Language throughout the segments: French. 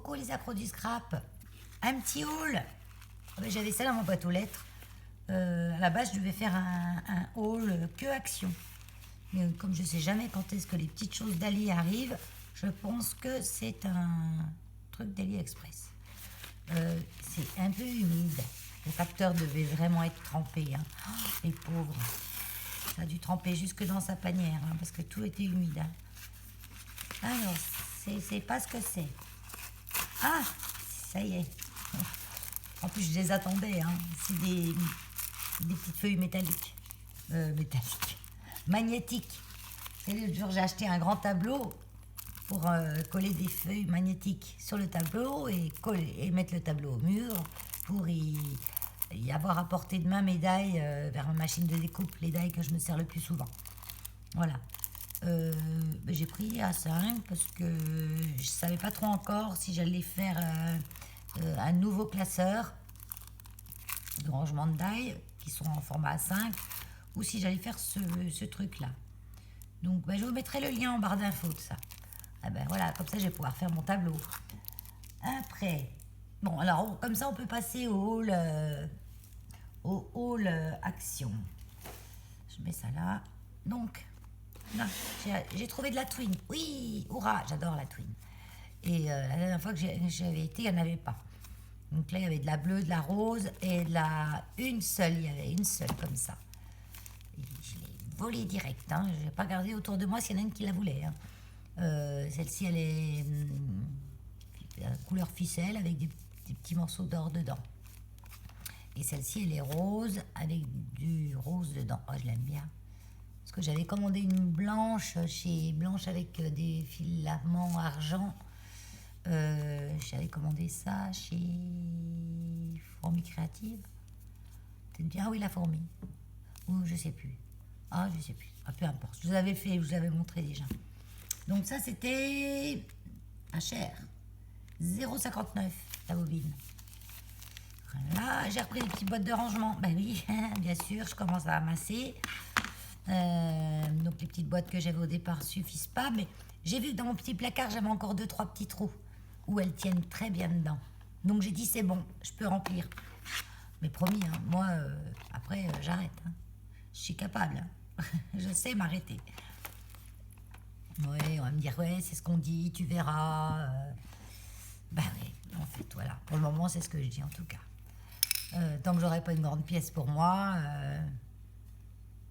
Coucou les accros du scrap. Un petit haul. J'avais ça dans mon boîte aux lettres. À la base, je devais faire un haul que action. Mais comme je ne sais jamais quand est-ce que les petites choses d'Ali arrivent, je pense que c'est un truc d'AliExpress. C'est un peu humide. Le capteur devait vraiment être trempé. Hein. Oh, les pauvres. Ça a dû tremper jusque dans sa panière, hein, parce que tout était humide. Hein. Alors, c'est pas ce que c'est. Ah, ça y est. En plus, je les attendais. Hein. C'est des petites feuilles métalliques. Magnétiques. L'autre jour, j'ai acheté un grand tableau pour coller des feuilles magnétiques sur le tableau et mettre le tableau au mur pour y avoir à portée de main mes dailles vers ma machine de découpe, les dailles que je me sers le plus souvent. Voilà. J'ai pris A5 parce que je ne savais pas trop encore si j'allais faire un nouveau classeur de rangement de dailles qui sont en format A5 ou si j'allais faire ce truc-là. Donc, je vous mettrai le lien en barre d'infos de ça. Voilà, comme ça, je vais pouvoir faire mon tableau. Après, bon, alors, comme ça, on peut passer au hall action. Je mets ça là. Donc, là, j'ai trouvé de la twin. Oui, hurrah, j'adore la twin. Et la dernière fois que j'avais été, il n'y en avait pas. Donc là, il y avait de la bleue, de la rose et une seule. Il y avait une seule comme ça. Et je l'ai volée direct. Hein. Je n'ai pas regardé autour de moi s'il y en a une qui la voulait. Hein. Celle-ci, elle est couleur ficelle avec des petits morceaux d'or dedans. Et celle-ci, elle est rose avec du rose dedans. Oh, je l'aime bien. Parce que j'avais commandé une blanche chez Blanche avec des filaments argent. J'avais commandé ça chez Fourmi Créative. Ah oui, la fourmi. Ou je sais plus. Ah, je sais plus. Ah, peu importe. Je vous avais fait, je vous avais montré déjà. Donc ça, c'était pas cher. 0,59 la bobine. Voilà, j'ai repris les petites boîtes de rangement. Ben oui, bien sûr, je commence à amasser. Donc les petites boîtes que j'avais au départ suffisent pas, mais j'ai vu que dans mon petit placard, j'avais encore 2-3 petits trous où elles tiennent très bien dedans. Donc j'ai dit, c'est bon, je peux remplir. Mais promis, hein, moi, après, j'arrête. Hein. Je suis capable. Hein. Je sais m'arrêter. Oui, on va me dire, ouais, c'est ce qu'on dit, tu verras. Oui, en fait, voilà. Pour le moment, c'est ce que je dis en tout cas. Tant que j'aurai pas une grande pièce pour moi.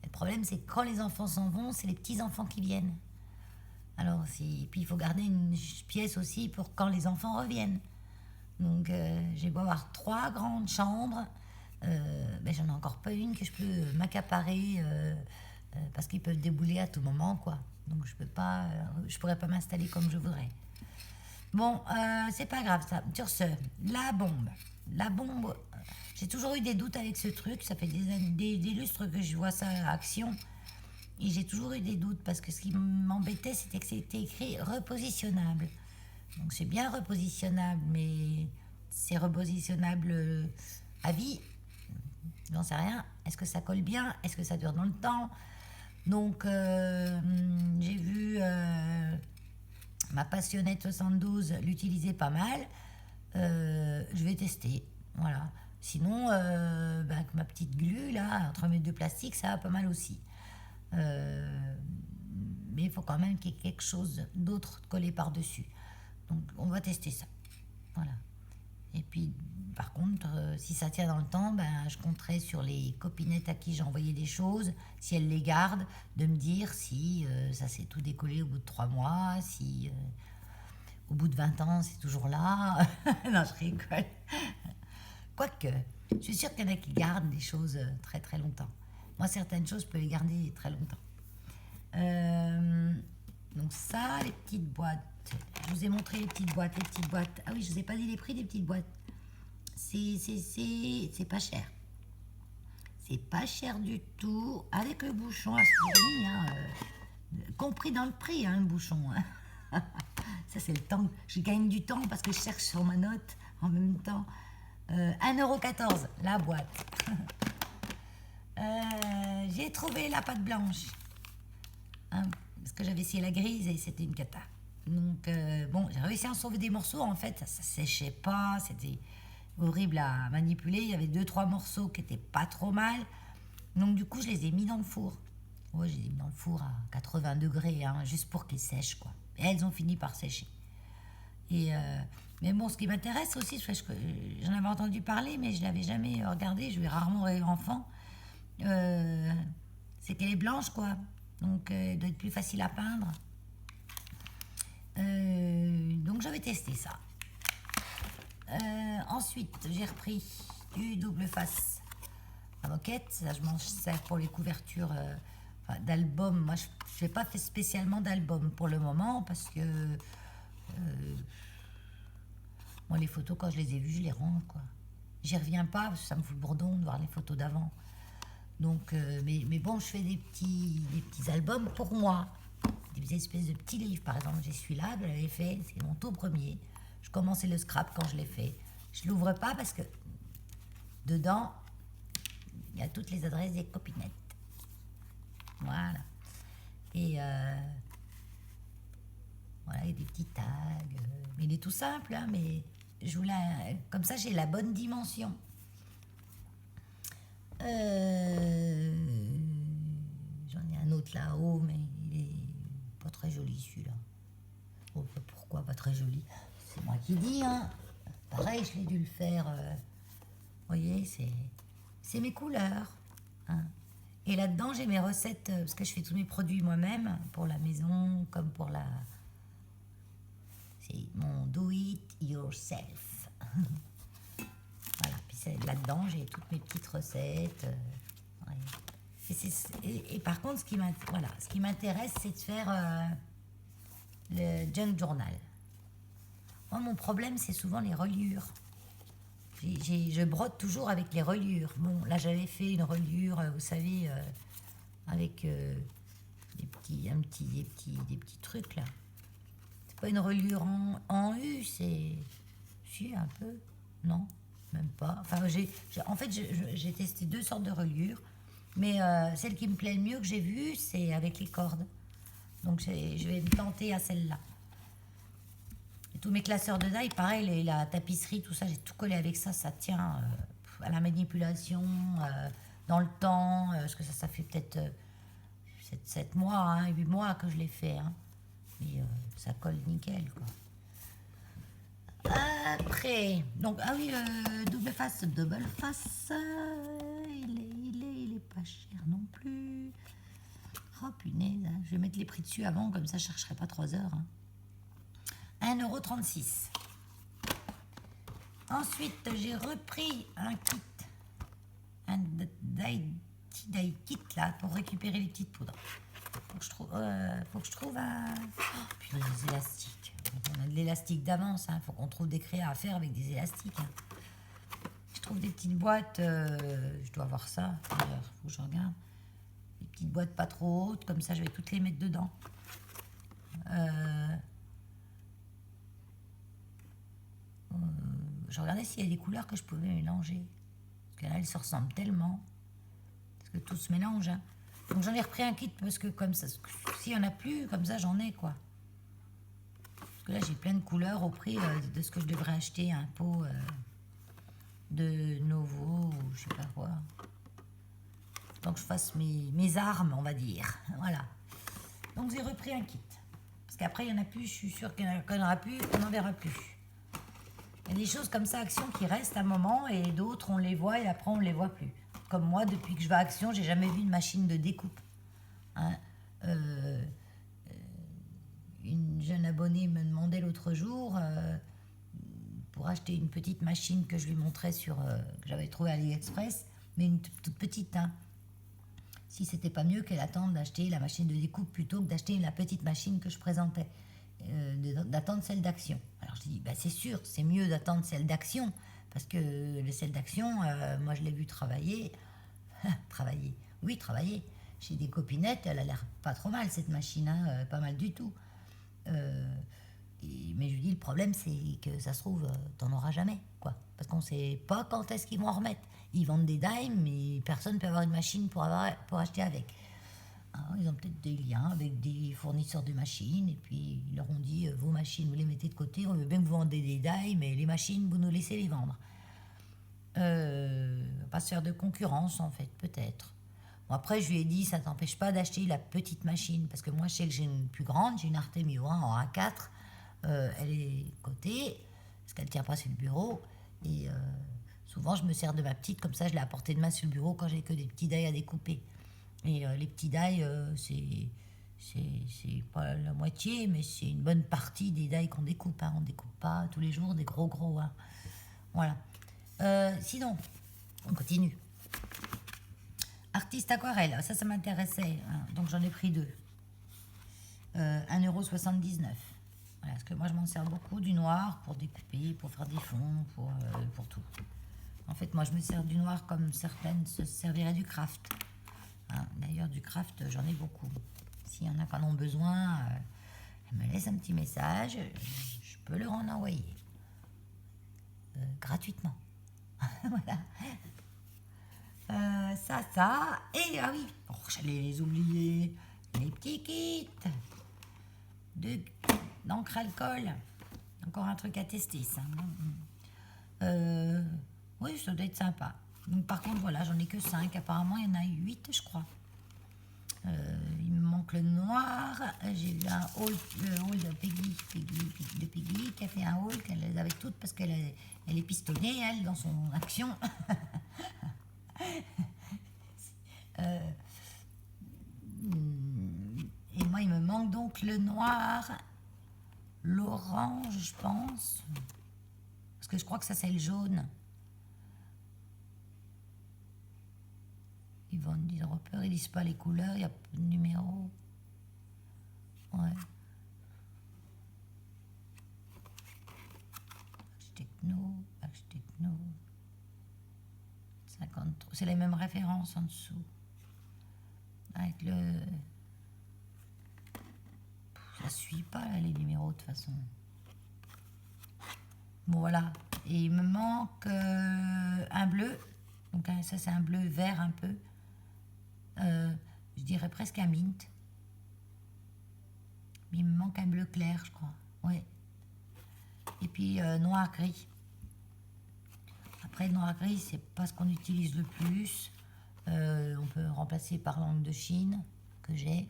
Le problème, c'est que quand les enfants s'en vont, c'est les petits-enfants qui viennent. Alors, puis il faut garder une pièce aussi pour quand les enfants reviennent. Donc, j'ai beau avoir 3 grandes chambres, j'en ai encore pas une que je peux m'accaparer parce qu'ils peuvent débouler à tout moment, quoi. Donc, je pourrais pas m'installer comme je voudrais. Bon, c'est pas grave ça. Sur ce, la bombe. La bombe, j'ai toujours eu des doutes avec ce truc. Ça fait des lustres que je vois ça à action. Et j'ai toujours eu des doutes parce que ce qui m'embêtait, c'était que c'était écrit repositionnable. Donc c'est bien repositionnable, mais c'est repositionnable à vie. J'en sais rien. Est-ce que ça colle bien? Est-ce que ça dure dans le temps? Donc j'ai vu ma passionnette 72 l'utiliser pas mal. Je vais tester. Voilà. Sinon, avec ma petite glu là, entre mes deux plastiques, ça va pas mal aussi. Mais il faut quand même qu'il y ait quelque chose d'autre collé par-dessus. Donc, on va tester ça. Voilà. Et puis, par contre, si ça tient dans le temps, je compterai sur les copinettes à qui j'ai envoyé des choses, si elles les gardent, de me dire si ça s'est tout décollé au bout de 3 mois, si au bout de 20 ans, c'est toujours là. Non, je rigole. Quoique, je suis sûre qu'il y en a qui gardent des choses très très longtemps. Moi, certaines choses, je peux les garder très longtemps. Donc ça, les petites boîtes. Je vous ai montré les petites boîtes. Ah oui, je vous ai pas dit les prix des petites boîtes. C'est pas cher. C'est pas cher du tout. Avec le bouchon à souvenir, hein, compris dans le prix, hein, le bouchon. Hein. Ça, c'est le temps. Je gagne du temps parce que je cherche sur ma note en même temps. 1,14 € la boîte. J'ai trouvé la pâte blanche. Hein, parce que j'avais essayé la grise et c'était une cata. Donc, bon, j'ai réussi à en sauver des morceaux. En fait, ça séchait pas. C'était horrible à manipuler. Il y avait deux, trois morceaux qui étaient pas trop mal. Donc, du coup, je les ai mis dans le four. Ouais, je les ai mis dans le four à 80 degrés, hein, juste pour qu'ils sèchent, quoi. Et elles ont fini par sécher. Et, mais bon, ce qui m'intéresse aussi, parce que j'en avais entendu parler, mais je l'avais jamais regardé. Je l'ai rarement eu enfant. C'est qu'elle est blanche, quoi. Donc, elle doit être plus facile à peindre. Donc j'avais testé ça. Ensuite, j'ai repris du double face à moquette. Ça, je m'en sers pour les couvertures d'albums. Moi, je n'ai pas fait spécialement d'album pour le moment parce que moi, les photos, quand je les ai vues, je les rends, quoi. J'y reviens pas parce que ça me fout le bourdon de voir les photos d'avant. Donc, mais bon, je fais des petits albums pour moi. Des espèces de petits livres, par exemple, j'ai celui-là, je l'avais fait, c'est mon tout premier. Je commençais le scrap quand je l'ai fait. Je ne l'ouvre pas parce que dedans, il y a toutes les adresses des copinettes. Voilà. Et voilà, il y a des petits tags. Mais il est tout simple, hein, mais je voulais, comme ça, j'ai la bonne dimension. J'en ai un autre là-haut, mais il est pas très joli celui-là. Oh, pourquoi pas très joli? C'est moi qui dis, hein. Pareil, je l'ai dû le faire. Vous voyez, c'est mes couleurs. Hein. Et là-dedans, j'ai mes recettes, parce que je fais tous mes produits moi-même, pour la maison, comme pour la... C'est mon do it yourself. Voilà, puis là-dedans, j'ai toutes mes petites recettes. Ouais. Et par contre, ce qui m'intéresse, c'est de faire le junk journal. Moi, mon problème, c'est souvent les reliures. Je brode toujours avec les reliures. Bon, là, j'avais fait une reliure, vous savez, avec des petits trucs, là. C'est pas une reliure en U, c'est... Si, un peu. Non, même pas. Enfin, en fait, j'ai testé deux sortes de reliures. Mais celle qui me plaît le mieux que j'ai vue, c'est avec les cordes. Donc, je vais me tenter à celle-là. Et tous mes classeurs de taille, pareil, la tapisserie, tout ça, j'ai tout collé avec ça. Ça tient à la manipulation, dans le temps. Parce que ça fait peut-être 7 mois, hein, 8 mois que je l'ai fait. Hein. Mais ça colle nickel, quoi. Après, donc, ah oui, double face, il est pas cher non plus. Oh punaise, hein, je vais mettre les prix dessus avant, comme ça je chercherai pas 3 heures. Hein. 1,36 €. Ensuite, j'ai repris un kit, un die kit là, pour récupérer les petites poudres. Faut que je trouve un... Oh, putain, des élastiques. On a de l'élastique d'avance, hein. Faut qu'on trouve des créas à faire avec des élastiques. Hein. Je trouve des petites boîtes, je dois avoir ça, d'ailleurs, faut que je regarde. Des petites boîtes pas trop hautes, comme ça je vais toutes les mettre dedans. Je regardais s'il y a des couleurs que je pouvais mélanger. Parce que là, elles se ressemblent tellement. Parce que tout se mélange. Hein. Donc j'en ai repris un kit parce que comme ça, s'il n'y en a plus, comme ça j'en ai, quoi. Parce que là, j'ai plein de couleurs au prix de ce que je devrais acheter un pot de Novo ou je sais pas quoi. Donc je fasse mes armes, on va dire. Voilà. Donc j'ai repris un kit. Parce qu'après, il n'y en a plus, je suis sûre qu'il n'y en aura plus, on n'en verra plus. Il y a des choses comme ça, Action, qui restent un moment et d'autres, on les voit et après, on ne les voit plus. Comme moi, depuis que je vais à Action, j'ai jamais vu une machine de découpe. Hein. Une jeune abonnée me demandait l'autre jour pour acheter une petite machine que je lui montrais que j'avais trouvée à AliExpress, mais une toute petite. Hein. Si c'était pas mieux qu'elle attende d'acheter la machine de découpe plutôt que d'acheter la petite machine que je présentais, d'attendre celle d'Action. Alors je dis, bah, c'est sûr, c'est mieux d'attendre celle d'Action, parce que celle d'Action, moi je l'ai vu travailler. Travailler. Chez des copinettes, elle a l'air pas trop mal cette machine, hein, pas mal du tout. Mais je lui dis, le problème c'est que ça se trouve, t'en auras jamais, quoi. Parce qu'on sait pas quand est-ce qu'ils vont en remettre. Ils vendent des dimes, mais personne ne peut avoir une machine pour acheter avec. Ah, ils ont peut-être des liens avec des fournisseurs de machines, et puis ils leur ont dit vos machines, vous les mettez de côté, on veut bien que vous vendez des die, mais les machines, vous nous laissez les vendre. Pas se faire de concurrence, en fait, peut-être. Bon, après, je lui ai dit, ça t'empêche pas d'acheter la petite machine, parce que moi, je sais que j'ai une plus grande, j'ai une Artemio 1 en A4, elle est cotée, parce qu'elle tient pas sur le bureau, et souvent, je me sers de ma petite, comme ça, je l'ai à portée de main sur le bureau quand j'ai que des petits die à découper. Et les petits die, c'est pas la moitié, mais c'est une bonne partie des die qu'on découpe. Hein. On découpe pas tous les jours des gros. Hein. Voilà. Sinon, on continue. Artiste aquarelle, ça m'intéressait. Hein. Donc j'en ai pris 2. 1,79 €. Voilà, parce que moi je m'en sers beaucoup du noir pour découper, pour faire des fonds, pour tout. En fait, moi je me sers du noir comme certaines se serviraient du craft. Hein, d'ailleurs, du craft, j'en ai beaucoup. S'il y en a qui en ont besoin, elle me laisse un petit message, je peux leur en envoyer. Gratuitement. Voilà. Ça. Et ah oui, j'allais les oublier. Les petits kits d'encre alcool. Encore un truc à tester, ça. Oui, ça doit être sympa. Donc, par contre, voilà, j'en ai que 5. Apparemment, il y en a 8, je crois. Il me manque le noir. J'ai eu un haul, le haul de Peggy qui a fait un haul qu'elle les avait toutes parce qu'elle est pistonnée, elle, dans son action. Et moi, il me manque donc le noir, l'orange, je pense. Parce que je crois que ça, c'est le jaune. Ils vont dire repère, ils disent pas les couleurs, il n'y a pas de numéro. Ouais. Techno. 53. C'est les mêmes références en dessous. Avec le. Ça suit pas là, les numéros de toute façon. Bon voilà. Et il me manque un bleu. Donc ça c'est un bleu vert un peu. Je dirais presque un mint. Mais il me manque un bleu clair, je crois. Ouais. Et puis noir-gris. Après, noir-gris, c'est pas ce qu'on utilise le plus. On peut remplacer par l'angle de Chine que j'ai.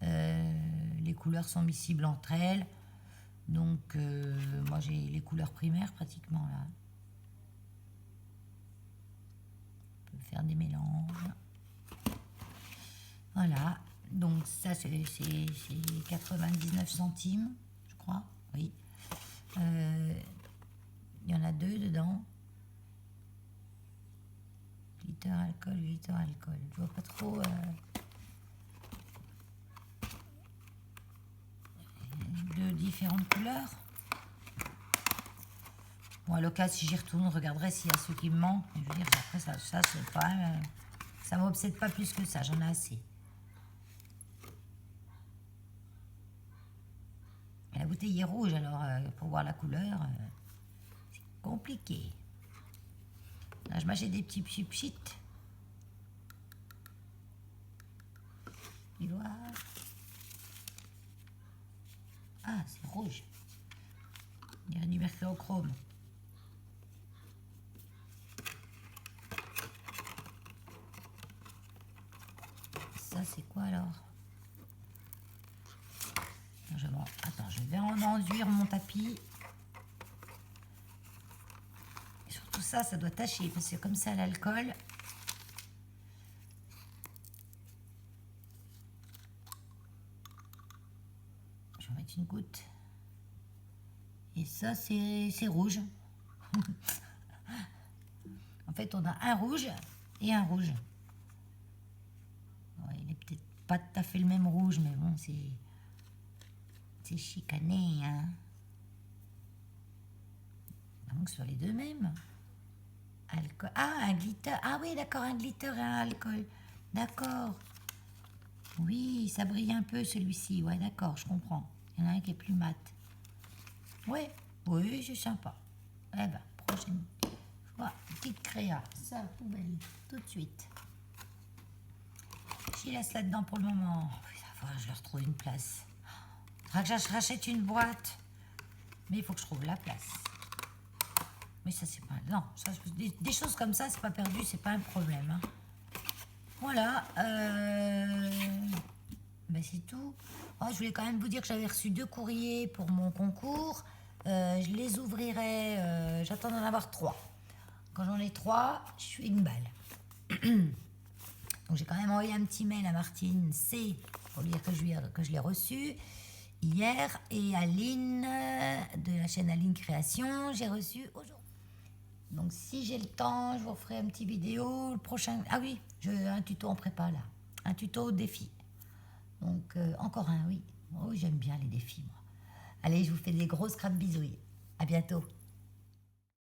Ouais. Les couleurs sont miscibles entre elles. Donc, moi, j'ai les couleurs primaires pratiquement là. On peut faire des mélanges. Voilà. Donc, ça, c'est 99 centimes, je crois. Oui. Il y en a 2 dedans. Glitter alcool. Je vois pas trop. De différentes couleurs. Bon, à l'occasion, si j'y retourne, je regarderai s'il y a ceux qui me manquent. Je veux dire, après, ça c'est pas. Ça m'obsède pas plus que ça, j'en ai assez. La bouteille est rouge, alors pour voir la couleur, c'est compliqué. Là, je m'achète des petits pchit. Tu vois. Ah, c'est rouge. Il y a du mercurochrome. Ça, c'est quoi alors? Attends, je vais en enduire mon tapis. Et surtout ça doit tacher, parce que comme ça, l'alcool... Je vais mettre une goutte. Et ça, c'est rouge. En fait, on a un rouge et un rouge. Ouais, il est peut-être pas tout à fait le même rouge, mais bon, c'est chicané, hein. Donc, sur les deux mêmes. Alcool. Ah, un glitter. Ah oui, d'accord, un glitter et un alcool. D'accord. Oui, ça brille un peu celui-ci. Ouais, d'accord, je comprends. Il y en a un qui est plus mat. Ouais, oui, c'est sympa. Eh ben, prochaine. Voilà, petite créa. Ça, poubelle, tout de suite. J'y laisse là-dedans pour le moment. Il va falloir que je leur trouve une place. Il faudra que je rachète une boîte. Mais il faut que je trouve la place. Mais ça, c'est pas... Non, ça, des choses comme ça, c'est pas perdu, c'est pas un problème. Hein. Voilà. Ben, c'est tout. Oh, je voulais quand même vous dire que j'avais reçu 2 courriers pour mon concours. Je les ouvrirai. J'attends d'en avoir 3. Quand j'en ai 3, je suis une balle. Donc j'ai quand même envoyé un petit mail à Martine C pour lui dire que je l'ai reçu hier. Et Aline de la chaîne Aline Création, j'ai reçu aujourd'hui. Donc si j'ai le temps, je vous ferai un petit vidéo. Le prochain... Ah oui, j'ai un tuto en prépa là. Un tuto défi. Donc encore un, oui. Oh, j'aime bien les défis moi. Allez, je vous fais des gros scrap bisouilles. À bientôt.